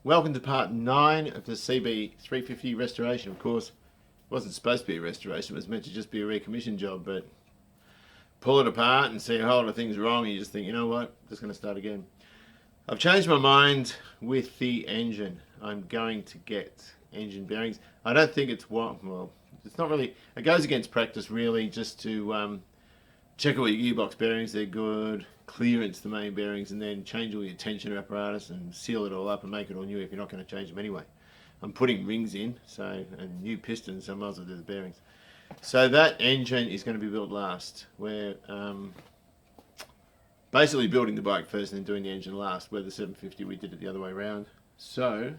Welcome to part 9 of the CB350 restoration. Of course, it wasn't supposed to be a restoration, it was meant to just be a recommission job, but pull it apart and see a whole lot of things wrong and you just think, you know what, just going to start again. I've changed my mind with the engine. I'm going to get engine bearings. I don't think it's well, it's not really, it goes against practice really, just to check all your gearbox bearings, they're good, clearance the main bearings, and then change all your tensioner apparatus and seal it all up and make it all new if you're not going to change them anyway. I'm putting rings in, so, and new pistons, so I might as well do the bearings. So that engine is going to be built last. We're basically building the bike first and then doing the engine last, where the 750 we did it the other way around. So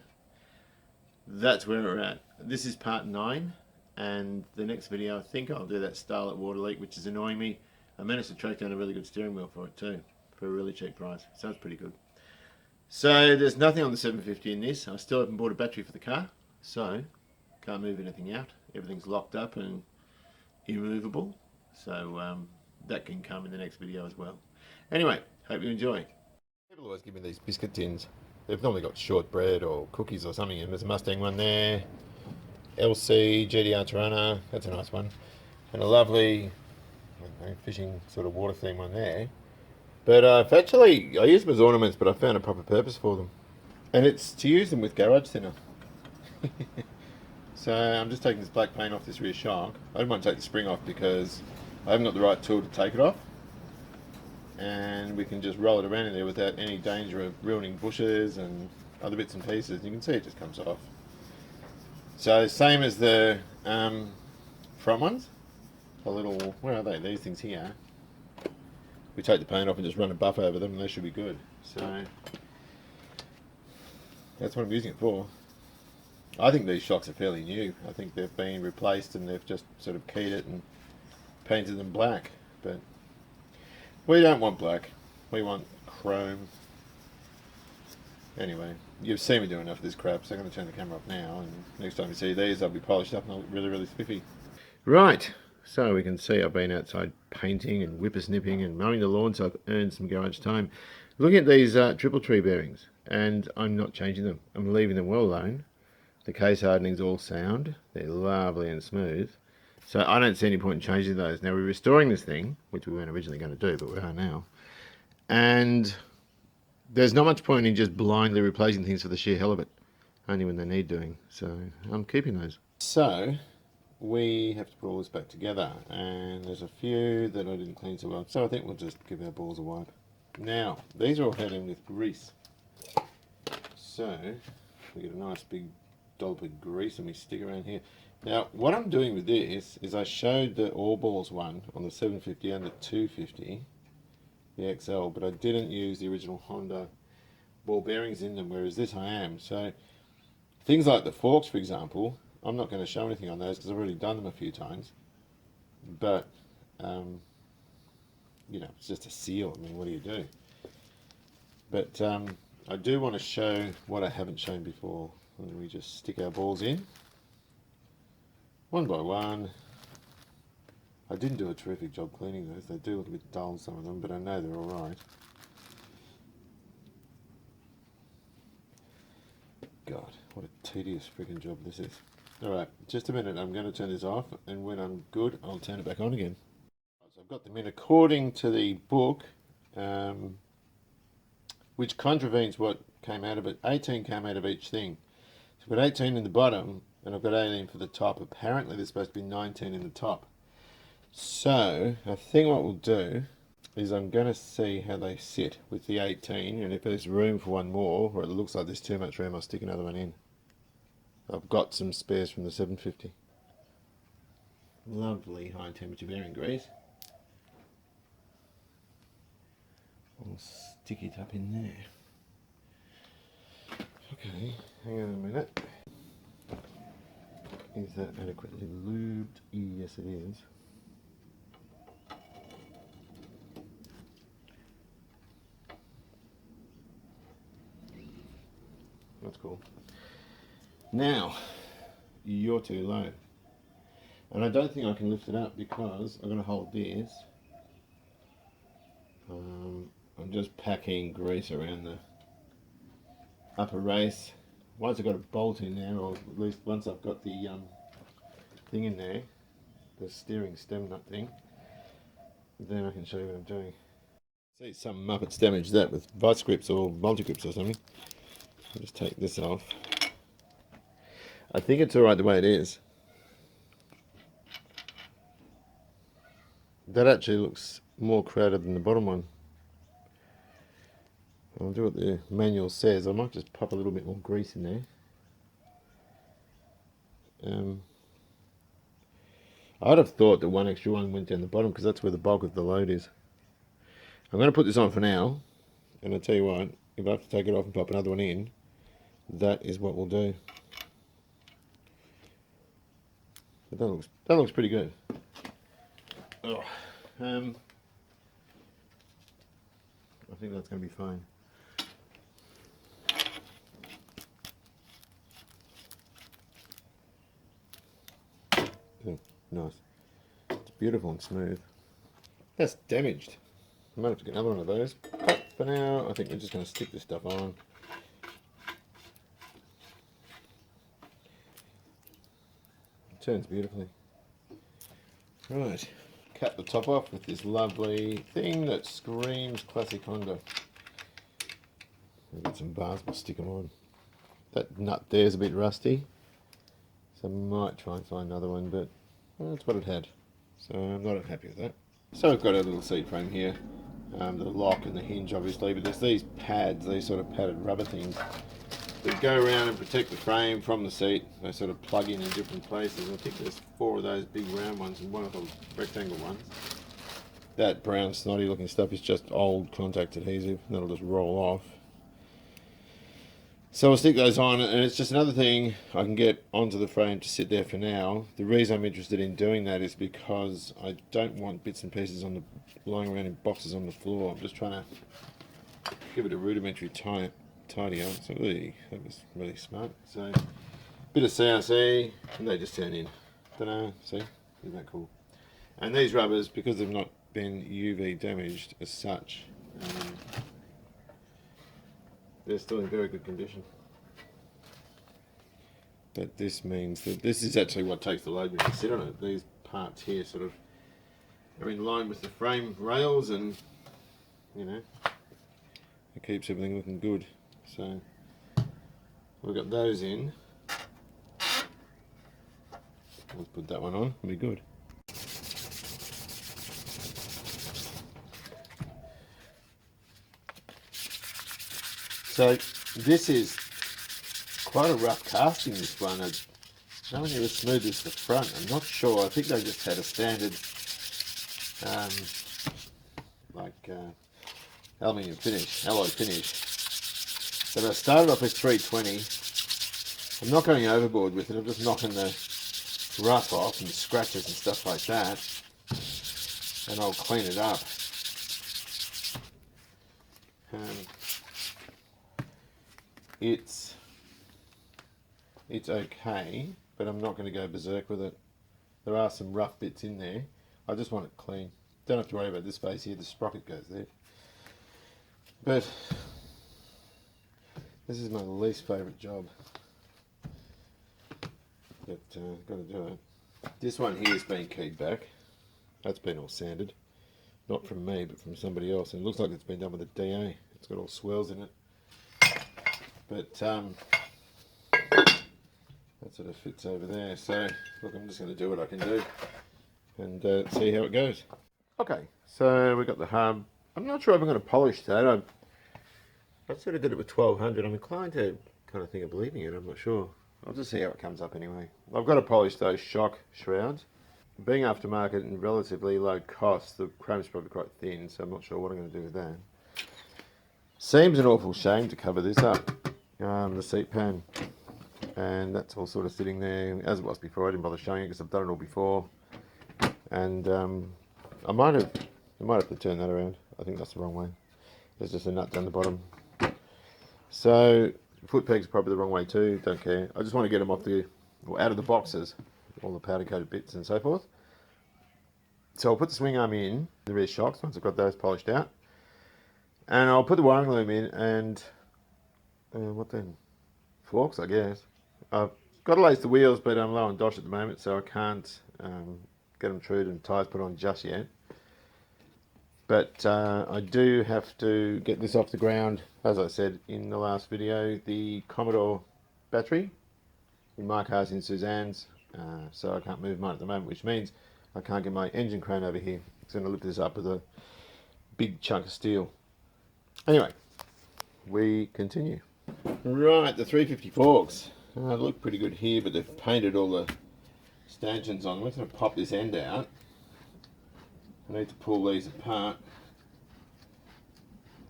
that's where we're at. This is part 9, and the next video I think I'll do that starlet water leak, which is annoying me. I managed to track down a really good steering wheel for it too, for a really cheap price. Sounds pretty good. So there's nothing on the 750 in this. I still haven't bought a battery for the car, so can't move anything out. Everything's locked up and immovable. So that can come in the next video as well. Anyway, hope you enjoy. People always give me these biscuit tins. They've normally got shortbread or cookies or something in. There's a Mustang one there. LC, GDR Tirana, that's a nice one. And a lovely fishing sort of water theme one there. But I use them as ornaments, but I found a proper purpose for them. And it's to use them with garage thinner. So I'm just taking this black paint off this rear shock. I don't want to take the spring off because I haven't got the right tool to take it off. And we can just roll it around in there without any danger of ruining bushes and other bits and pieces. You can see it just comes off. So same as the front ones. A little, where are they? These things here. We take the paint off and just run a buff over them and they should be good. So that's what I'm using it for. I think these shocks are fairly new. I think they've been replaced and they've just sort of keyed it and painted them black. But we don't want black. We want chrome. Anyway, you've seen me do enough of this crap, so I'm going to turn the camera off now, and next time you see these they'll be polished up and they'll look really, really spiffy. Right. So we can see I've been outside painting and whippersnipping and mowing the lawn, so I've earned some garage time. Looking at these triple tree bearings, and I'm not changing them. I'm leaving them well alone. The case hardening's all sound. They're lovely and smooth. So I don't see any point in changing those. Now we're restoring this thing, which we weren't originally going to do, but we are now. And there's not much point in just blindly replacing things for the sheer hell of it, only when they need doing. So I'm keeping those. So we have to put all this back together, and there's a few that I didn't clean so well, so I think we'll just give our balls a wipe. Now, these are all had in with grease. So we get a nice big dollop of grease and we stick around here. Now, what I'm doing with this is I showed the all balls one on the 750 and the 250, the XL, but I didn't use the original Honda ball bearings in them, whereas this I am. So things like the forks, for example, I'm not going to show anything on those because I've already done them a few times. But, you know, it's just a seal. I mean, what do you do? But I do want to show what I haven't shown before. And we just stick our balls in, one by one. I didn't do a terrific job cleaning those. They do look a bit dull, some of them, but I know they're alright. God, what a tedious freaking job this is. Alright, just a minute, I'm going to turn this off, and when I'm good, I'll turn it back on again. So I've got them in according to the book, which contravenes what came out of it. 18 came out of each thing. So I've got 18 in the bottom, and I've got 18 for the top. Apparently there's supposed to be 19 in the top. So I think what we'll do is I'm going to see how they sit with the 18, and if there's room for one more, or it looks like there's too much room, I'll stick another one in. I've got some spares from the 750. Lovely high temperature bearing grease. I'll stick it up in there. Okay, hang on a minute. Is that adequately lubed? Yes, it is. That's cool. Now, you're too low. And I don't think I can lift it up because I'm going to hold this. I'm just packing grease around the upper race once I've got a bolt in there, or at least once I've got the thing in there, the steering stem nut thing, then I can show you what I'm doing. See, some Muppets damaged that with vice grips or multi grips or something. I'll just take this off. I think it's alright the way it is. That actually looks more crowded than the bottom one. I'll do what the manual says. I might just pop a little bit more grease in there. I'd have thought that one extra one went down the bottom because that's where the bulk of the load is. I'm going to put this on for now, and I'll tell you what, if I have to take it off and pop another one in, that is what we'll do. But that looks pretty good. Oh, I think that's going to be fine. Oh, nice. It's beautiful and smooth. That's damaged. I might have to get another one of those. But for now, I think we're just going to stick this stuff on. It turns beautifully. Right. Cut the top off with this lovely thing that screams classic Honda. I've got some bars, we'll stick them on. That nut there's a bit rusty, so I might try and find another one, but that's what it had. So I'm not unhappy with that. So we've got a little seat frame here, the lock and the hinge obviously, but there's these pads, these sort of padded rubber things that go around and protect the frame from the seat. They sort of plug in different places. I think there's 4 of those big round ones and one of those rectangle ones. That brown snotty looking stuff is just old contact adhesive, and that'll just roll off. So I'll stick those on, and it's just another thing I can get onto the frame to sit there for now. The reason I'm interested in doing that is because I don't want bits and pieces lying around in boxes on the floor. I'm just trying to give it a rudimentary tidy up. So that was really smart. So bit of CRC, and they just turn in. Don't know, see? Isn't that cool? And these rubbers, because they've not been UV damaged as such, they're still in very good condition. But this means that this is actually what takes the load when you sit on it. These parts here sort of are in line with the frame rails, and you know, it keeps everything looking good. So we've got those in. Let's put that one on, it'll be good. So this is quite a rough casting, this one. It's nowhere near as smooth as the front. I'm not sure. I think they just had a standard aluminium finish, alloy finish. But I started off with 320. I'm not going overboard with it. I'm just knocking the rough off and scratches and stuff like that, and I'll clean it up. It's okay, but I'm not going to go berserk with it. There are some rough bits in there. I just want it clean. Don't have to worry about this face here. The sprocket goes there. But this is my least favourite job. But got to do it. This one here has been keyed back. That's been all sanded. Not from me, but from somebody else. And it looks like it's been done with a DA. It's got all swirls in it. But that sort of fits over there. So look, I'm just going to do what I can do and see how it goes. Okay, so we got the hub. I'm not sure if I'm going to polish that. I sort of did it with 1200. I'm inclined to kind of think of leaving it. I'm not sure. I'll just see how it comes up anyway. I've got to polish those shock shrouds. Being aftermarket and relatively low cost, the chrome's probably quite thin, so I'm not sure what I'm going to do with that. Seems an awful shame to cover this up, the seat pan. And that's all sort of sitting there as it was before. I didn't bother showing it because I've done it all before. And I might have to turn that around. I think that's the wrong way. There's just a nut down the bottom. So foot pegs are probably the wrong way too. Don't care. I just want to get them out of the boxes, all the powder coated bits and so forth. So I'll put the swing arm in the rear shocks once I've got those polished out, and I'll put the wiring loom in and what then? forks, I guess. I've got to lace the wheels, but I'm low on dosh at the moment, so I can't get them trued and tyres put on just yet. But I do have to get this off the ground, as I said in the last video, the Commodore battery in my car's in Suzanne's, so I can't move mine at the moment, which means I can't get my engine crane over here. It's going to lift this up with a big chunk of steel. Anyway, we continue. Right, the 350 forks. They look pretty good here, but they've painted all the stanchions on. We're going to pop this end out. I need to pull these apart.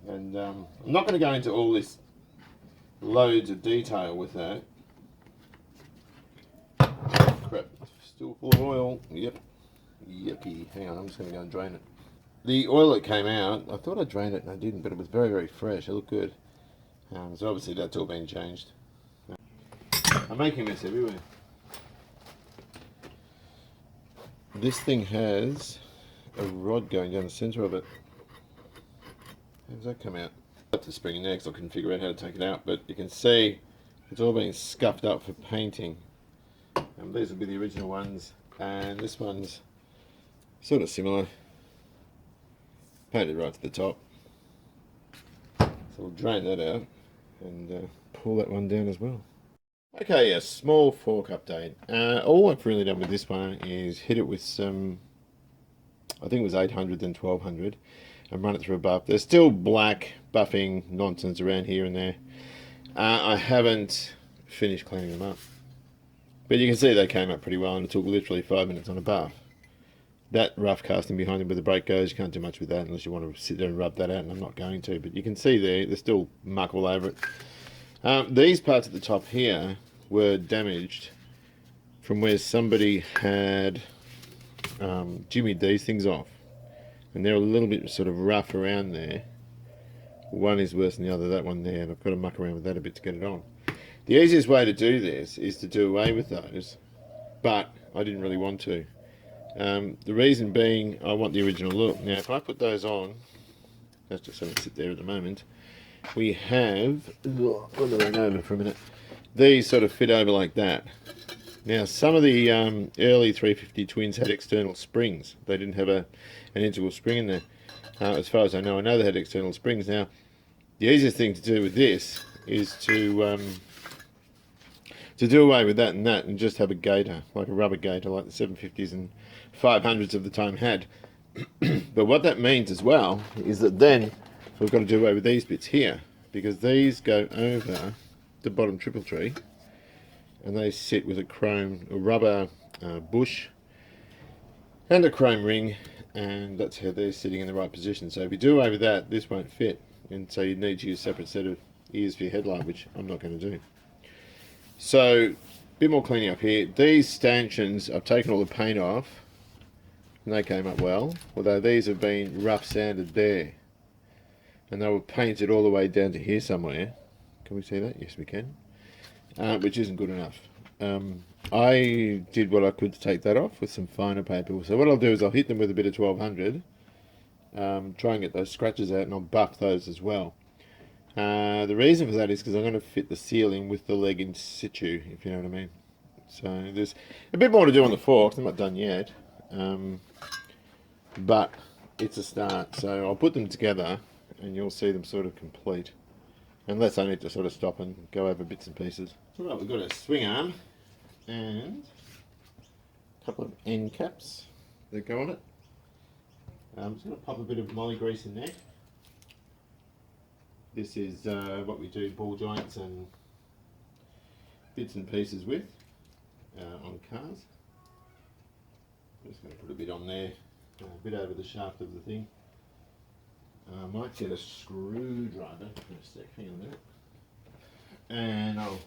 And I'm not going to go into all this loads of detail with that. Crap, still full of oil. Yep. Yucky. Hang on, I'm just going to go and drain it. The oil that came out, I thought I drained it and I didn't, but it was very, very fresh. It looked good. So obviously that's all been changed. I'm making this everywhere. This thing has a rod going down the centre of it. How does that come out? I'll have to spring next. I couldn't figure out how to take it out, but you can see it's all being scuffed up for painting. These will be the original ones, and this one's sort of similar. Painted right to the top. So we'll drain that out and pull that one down as well. Okay, a small fork update. All I've really done with this one is hit it with some, I think it was 800 then 1200, and run it through a buff. There's still black buffing nonsense around here and there. I haven't finished cleaning them up, but you can see they came up pretty well, and it took literally 5 minutes on a buff. That rough casting behind him where the brake goes, you can't do much with that unless you want to sit there and rub that out, and I'm not going to, but you can see there's still muck all over it. These parts at the top here were damaged from where somebody had jimmied these things off, and they're a little bit sort of rough around there. One is worse than the other, that one there, and I've got to muck around with that a bit to get it on. The easiest way to do this is to do away with those, but I didn't really want to. The reason being, I want the original look. Now, if I put those on, that's just going to sit there at the moment. We have, I'll lean over for a minute. These sort of fit over like that. Now, some of the early 350 twins had external springs. They didn't have an integral spring in there. As far as I know they had external springs. Now, the easiest thing to do with this is to do away with that and just have a gaiter, like a rubber gaiter, like the 750s and 500s of the time had. But what that means as well is that then we've got to do away with these bits here, because these go over the bottom triple tree and they sit with a rubber bush and a chrome ring, and that's how they're sitting in the right position. So if you do away with that, this won't fit, and so you need to use a separate set of ears for your headlight, which I'm not going to do. So a bit more cleaning up here. These stanchions, I've taken all the paint off and they came up well, although these have been rough sanded there, and they were painted all the way down to here somewhere. Can we see that? Yes, we can. Which isn't good enough. I did what I could to take that off with some finer paper. So what I'll do is I'll hit them with a bit of 1200, try and get those scratches out, and I'll buff those as well. The reason for that is because I'm going to fit the ceiling with the leg in situ, if you know what I mean. So there's a bit more to do on the forks. I'm not done yet, but it's a start. So I'll put them together and you'll see them sort of complete, unless I need to sort of stop and go over bits and pieces. So right, we've got a swing arm and a couple of end caps that go on it. I'm just going to pop a bit of molly grease in there. This is what we do ball joints and bits and pieces with on cars. I'm just going to put a bit on there, a bit over the shaft of the thing. I might get a screwdriver for a sec, hang on a minute. And I'll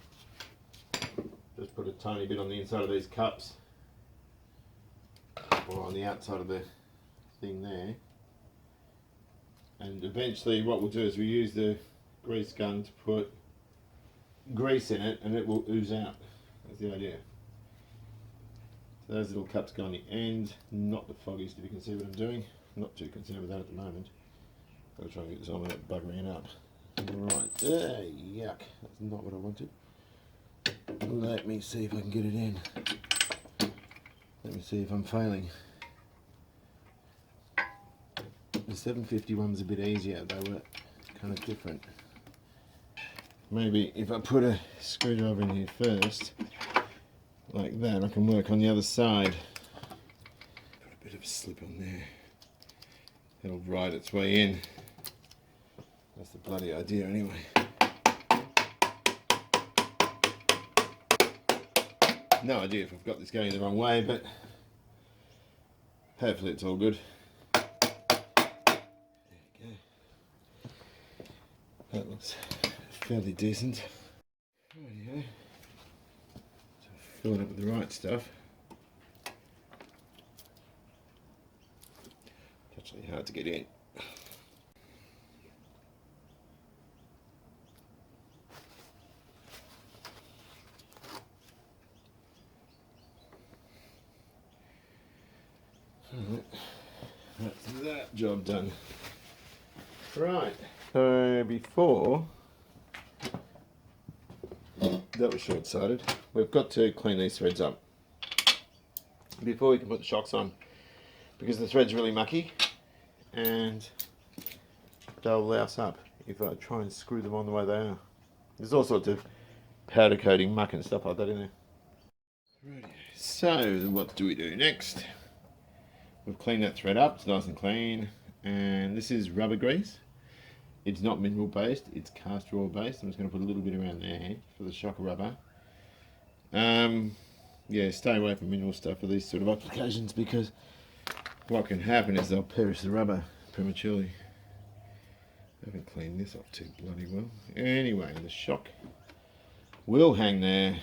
just put a tiny bit on the inside of these cups, or on the outside of the thing there. And eventually what we'll do is we use the grease gun to put grease in it and it will ooze out. That's the idea. So those little cups go on the end, not the foggies, if you can see what I'm doing. I'm not too concerned with that at the moment. I'll try and get this on without buggering it up. Right, yuck, that's not what I wanted. Let me see if I can get it in. Let me see if I'm failing. The 750 one was a bit easier, they were kind of different. Maybe if I put a screwdriver in here first, like that, I can work on the other side. Put a bit of a slip on there. It'll ride its way in. That's the bloody idea anyway. No idea if I've got this going the wrong way, but hopefully it's all good. There we go. That looks fairly decent. Rightio. So fill it up with the right stuff. It's actually hard to get in. That's that job done. Right, so before, that was short-sighted, we've got to clean these threads up before we can put the shocks on, because the thread's really mucky and they'll louse up if I try and screw them on the way they are. There's all sorts of powder coating muck and stuff like that in there. Right, so what do we do next? We've cleaned that thread up, it's nice and clean, and this is rubber grease. It's not mineral based, it's castor oil based. I'm just going to put a little bit around there for the shock rubber. Yeah, stay away from mineral stuff for these sort of applications, because what can happen is they'll perish the rubber prematurely. I haven't cleaned this off too bloody well. Anyway, the shock will hang there.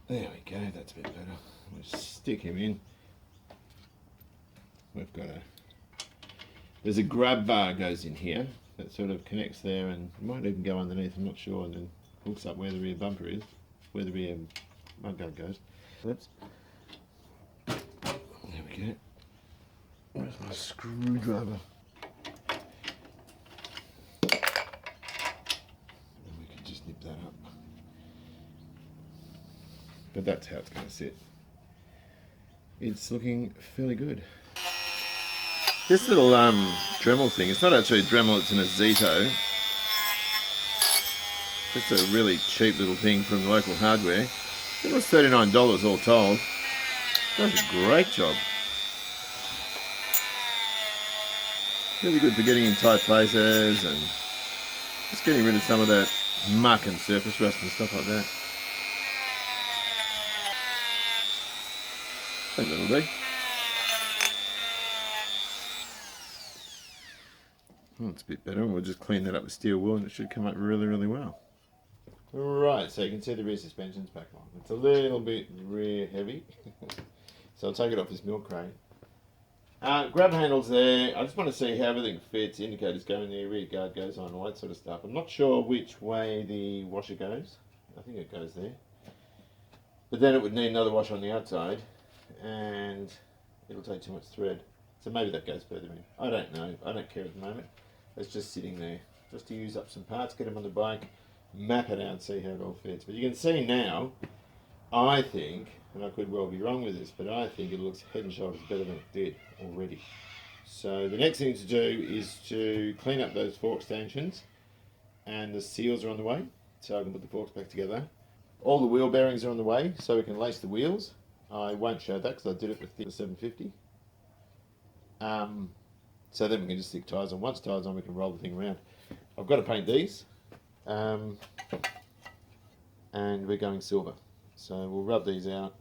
There we go, that's a bit better. We'll stick him in. We've got there's a grab bar goes in here that sort of connects there, and it might even go underneath, I'm not sure, and then hooks up where the rear bumper is, where the rear mudguard goes. Oops. There we go. Where's my screwdriver? And we can just nip that up. But that's how it's going to sit. It's looking fairly good. This little Dremel thing, it's not actually a Dremel, it's an Azito. Just a really cheap little thing from the local hardware. It was $39 all told. Does a great job. Really good for getting in tight places and just getting rid of some of that muck and surface rust and stuff like that. I think that'll do. Well, it's a bit better, and we'll just clean that up with steel wool and it should come up really, really well. Right, so you can see the rear suspension's back on. It's a little bit rear heavy, so I'll take it off this milk crate. Grab handles there. I just want to see how everything fits. Indicators go in there, rear guard goes on, all that sort of stuff. I'm not sure which way the washer goes. I think it goes there. But then it would need another washer on the outside, and it'll take too much thread. So maybe that goes further in. I don't know. I don't care at the moment. It's just sitting there, just to use up some parts, get them on the bike, map it out and see how it all fits. But you can see now, I think, and I could well be wrong with this, but I think it looks head and shoulders better than it did already. So the next thing to do is to clean up those fork stanchions, and the seals are on the way, so I can put the forks back together. All the wheel bearings are on the way, so we can lace the wheels. I won't show that because I did it with the 750. So then we can just stick tyres on. Once tyres on, we can roll the thing around. I've got to paint these, and we're going silver. So we'll rub these out,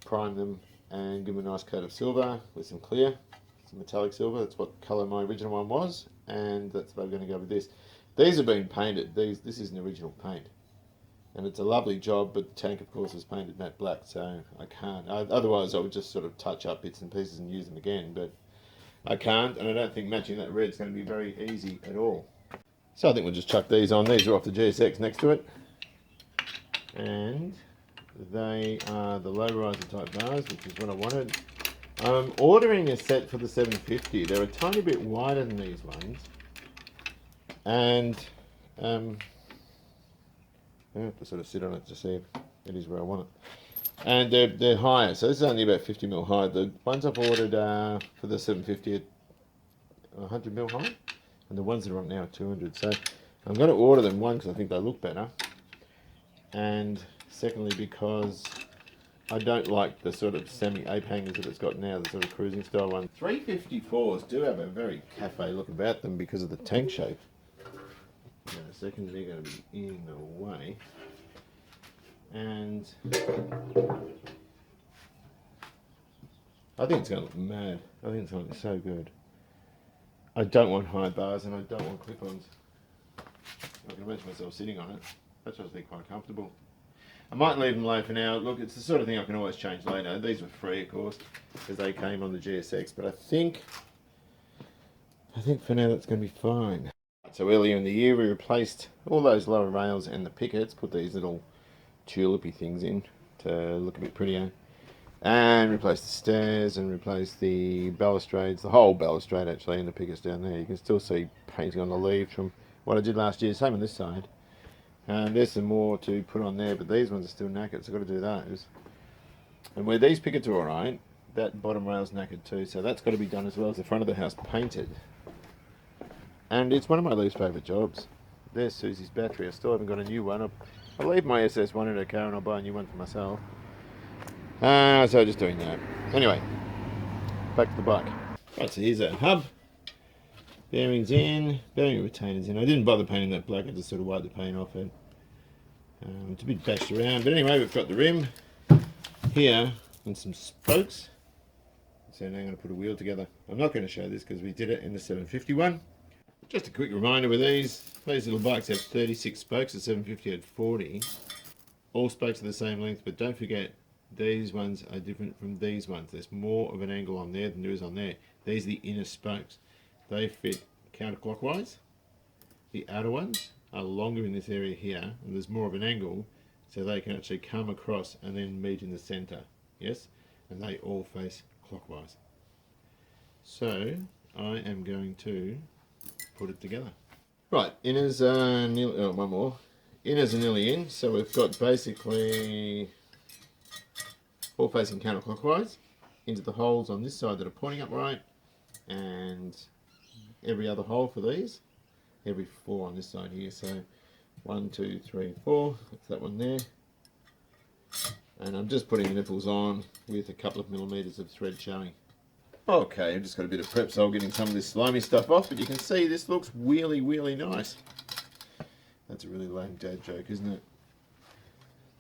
prime them, and give them a nice coat of silver with some clear, some metallic silver. That's what colour my original one was, and that's what we're going to go with this. These have been painted. This is an original paint, and it's a lovely job, but the tank, of course, is painted matte black, so I can't. Otherwise, I would just sort of touch up bits and pieces and use them again, but I can't, and I don't think matching that red is going to be very easy at all. So I think we'll just chuck these on. These are off the GSX next to it, and they are the low riser type bars, which is what I wanted. I'm ordering a set for the 750. They're a tiny bit wider than these ones, and I have to sort of sit on it to see if it is where I want it. And they're higher, so this is only about 50 mil high. The ones I've ordered for the 750 are 100 mil high, and the ones that are on now are 200. So I'm going to order them, one, because I think they look better, and secondly because I don't like the sort of semi-ape hangers that it's got now, the sort of cruising style ones. 354s do have a very cafe look about them because of the tank shape. In a second, they're going to be in the way. And I think it's going to look mad. I think it's going to look so good. I don't want high bars and I don't want clip-ons. I can imagine myself sitting on it. That's just be quite comfortable. I might leave them low for now. Look, it's the sort of thing I can always change later. These were free, of course, because they came on the GSX. But I think for now that's going to be fine. So earlier in the year, we replaced all those lower rails and the pickets. Put these little tulipy things in to look a bit prettier, and replace the stairs and replace the balustrades, the whole balustrade actually, and the pickets down there. You can still see painting on the leaves from what I did last year. Same on this side, and there's some more to put on there, but these ones are still knackered, so I've got to do those. And where these pickets are alright, that bottom rail's knackered too, so that's got to be done as well as the front of the house painted. And it's one of my least favourite jobs. There's Susie's battery. I still haven't got a new one. I'll leave my SS1 in her car and I'll buy a new one for myself. So just doing that. Anyway, back to the bike. Right, so here's that hub. Bearings in, bearing retainers in. I didn't bother painting that black, I just sort of wiped the paint off it. It's a bit bashed around, but anyway, we've got the rim here and some spokes. So now I'm going to put a wheel together. I'm not going to show this because we did it in the 751. Just a quick reminder with these little bikes have 36 spokes, the 750 had 40. All spokes are the same length, but don't forget, these ones are different from these ones. There's more of an angle on there than there is on there. These are the inner spokes. They fit counterclockwise. The outer ones are longer in this area here, and there's more of an angle, so they can actually come across and then meet in the center. Yes? And they all face clockwise. So, I am going to put it together. Right, inners are nearly, one more. Inners are nearly in, so we've got basically all facing counterclockwise into the holes on this side that are pointing upright, and every other hole for these, every 4 on this side here. So 1, 2, 3, 4, that's that one there. And I'm just putting nipples on with a couple of millimeters of thread showing. Okay, I've just got a bit of prep, so I'm getting some of this slimy stuff off, but you can see this looks really, really nice. That's a really lame dad joke, isn't it?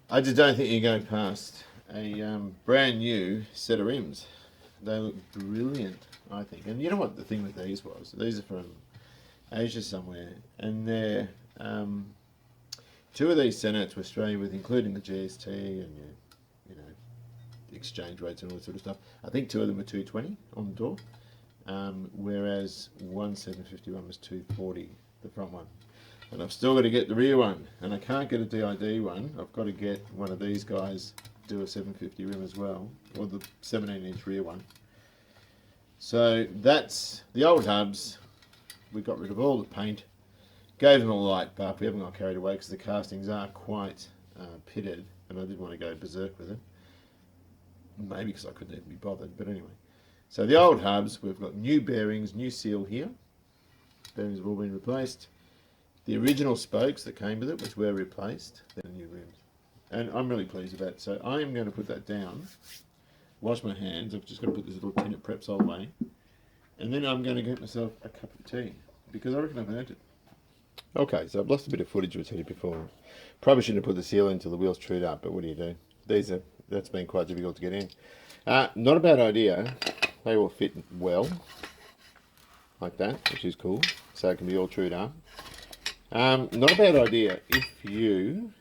I just don't think you're going past a brand new set of rims. They look brilliant, I think. And you know what the thing with these was? These are from Asia somewhere, and they're 2 of these sent out to Australia with including the GST and you know, exchange rates and all that sort of stuff. I think 2 of them were 220 on the door, whereas one 751 was 240, the front one. And I've still got to get the rear one, and I can't get a DID one. I've got to get one of these guys do a 750 rim as well, or the 17-inch rear one. So that's the old hubs. We got rid of all the paint, gave them a light buff. We haven't got carried away because the castings are quite pitted, and I didn't want to go berserk with it. Maybe because I couldn't even be bothered, but anyway. So the old hubs, we've got new bearings, new seal here. Bearings have all been replaced. The original spokes that came with it, which were replaced, they're new rims. And I'm really pleased with that. So I am going to put that down, wash my hands. I've just got to put this little tin of Preps away. And then I'm going to get myself a cup of tea, because I reckon I've earned it. Okay, so I've lost a bit of footage with it before. Probably shouldn't have put the seal in until the wheels trued up, but what do you do? That's been quite difficult to get in. Not a bad idea. They all fit well, like that, which is cool. So it can be all trued up. Not a bad idea if you,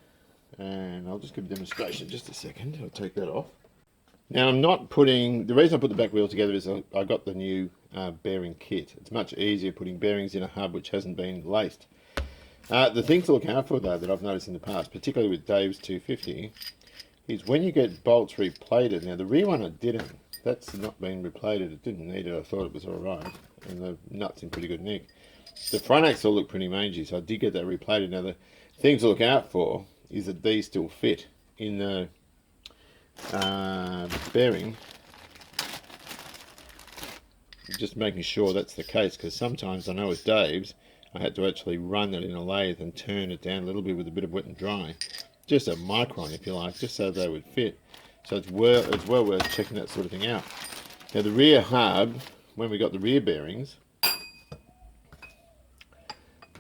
and I'll just give a demonstration just a second. I'll take that off. Now I'm not putting, the reason I put the back wheel together is I got the new bearing kit. It's much easier putting bearings in a hub which hasn't been laced. The thing to look out for though that I've noticed in the past, particularly with Dave's 250, is when you get bolts replated. Now the rear one I didn't. That's not been replated. It didn't need it. I thought it was alright. And the nut's in pretty good nick. The front axle looked pretty mangy, so I did get that replated. Now the thing to look out for is that these still fit in the bearing. Just making sure that's the case, because sometimes I know with Dave's I had to actually run it in a lathe and turn it down a little bit with a bit of wet and dry, just a micron if you like, just so they would fit. So it's well worth checking that sort of thing out. Now the rear hub, when we got the rear bearings,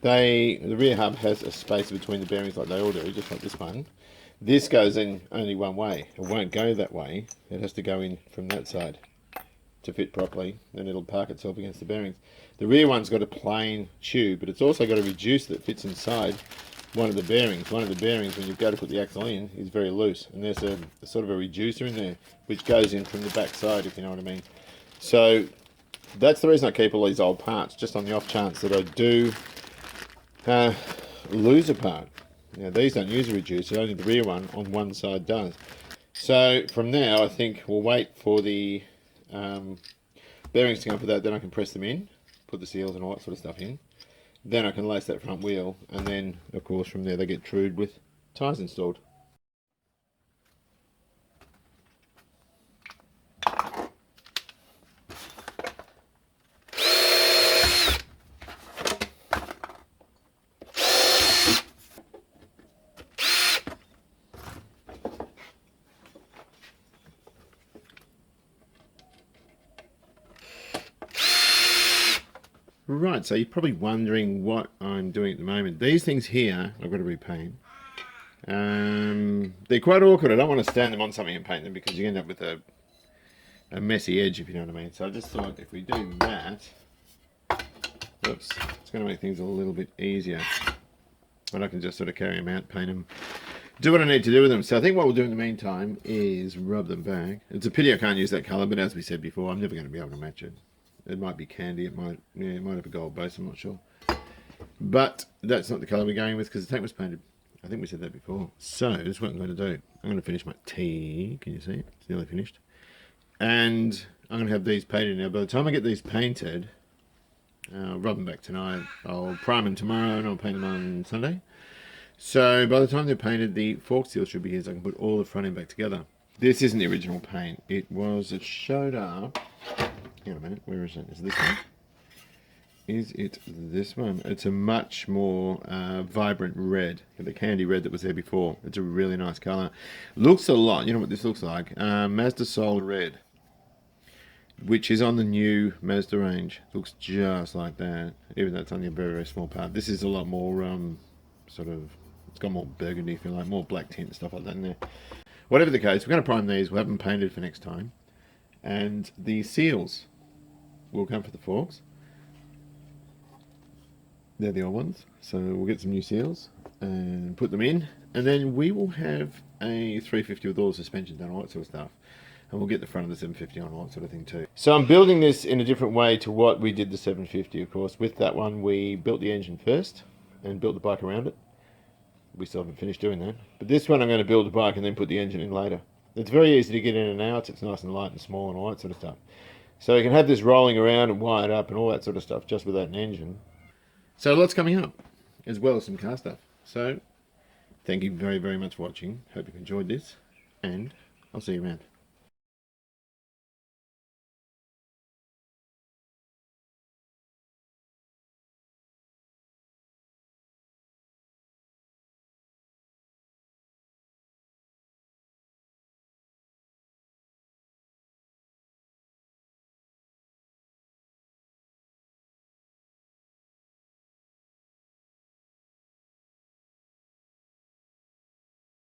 the rear hub has a space between the bearings like they all do, just like this one. This goes in only one way. It won't go that way. It has to go in from that side to fit properly, then it'll park itself against the bearings. The rear one's got a plain tube, but it's also got a reducer that fits inside one of the bearings. One of the bearings, when you go to put the axle in, is very loose, and there's a sort of a reducer in there which goes in from the back side, if you know what I mean. So that's the reason I keep all these old parts, just on the off chance that I do lose a part. Now these don't use a reducer, only the rear one on one side does. So from now I think we'll wait for the bearings to come for that, then I can press them in, put the seals and all that sort of stuff in. Then I can lace that front wheel, and then of course from there they get trued with tyres installed. Right, so you're probably wondering what I'm doing at the moment. These things here, I've got to repaint. They're quite awkward. I don't want to stand them on something and paint them because you end up with a messy edge, if you know what I mean. So I just thought if we do that, oops, it's going to make things a little bit easier. But I can just sort of carry them out, paint them, do what I need to do with them. So I think what we'll do in the meantime is rub them back. It's a pity I can't use that colour, but as we said before, I'm never going to be able to match it. It might be candy, it might have a gold base, I'm not sure. But that's not the colour we're going with because the tank was painted. I think we said that before. So this is what I'm going to do. I'm going to finish my tea. Can you see it? It's nearly finished. And I'm going to have these painted now. By the time I get these painted, I'll rub them back tonight. I'll prime them tomorrow and I'll paint them on Sunday. So by the time they're painted, the fork seal should be here so I can put all the front end back together. This isn't the original paint. It showed up. Hang on a minute, where is it? Is it this one? Is it this one? It's a much more vibrant red. The candy red that was there before. It's a really nice colour. Looks a lot, you know what this looks like? Mazda Soul Red, which is on the new Mazda range. Looks just like that, even though it's only a very, very small part. This is a lot more sort of, it's got more burgundy, if you like, more black tint and stuff like that in there. Whatever the case, we're going to prime these. We'll have them painted for next time. And the seals will come for the forks. They're the old ones. So we'll get some new seals and put them in. And then we will have a 350 with all the suspension done, all that sort of stuff. And we'll get the front of the 750 on, all that sort of thing too. So I'm building this in a different way to what we did the 750, of course. With that one, we built the engine first and built the bike around it. We still haven't finished doing that. But this one I'm going to build the bike and then put the engine in later. It's very easy to get in and out. It's nice and light and small and all that sort of stuff. So you can have this rolling around and wired up and all that sort of stuff just without an engine. So lots coming up, as well as some car stuff. So thank you very, very much for watching. Hope you've enjoyed this, and I'll see you around.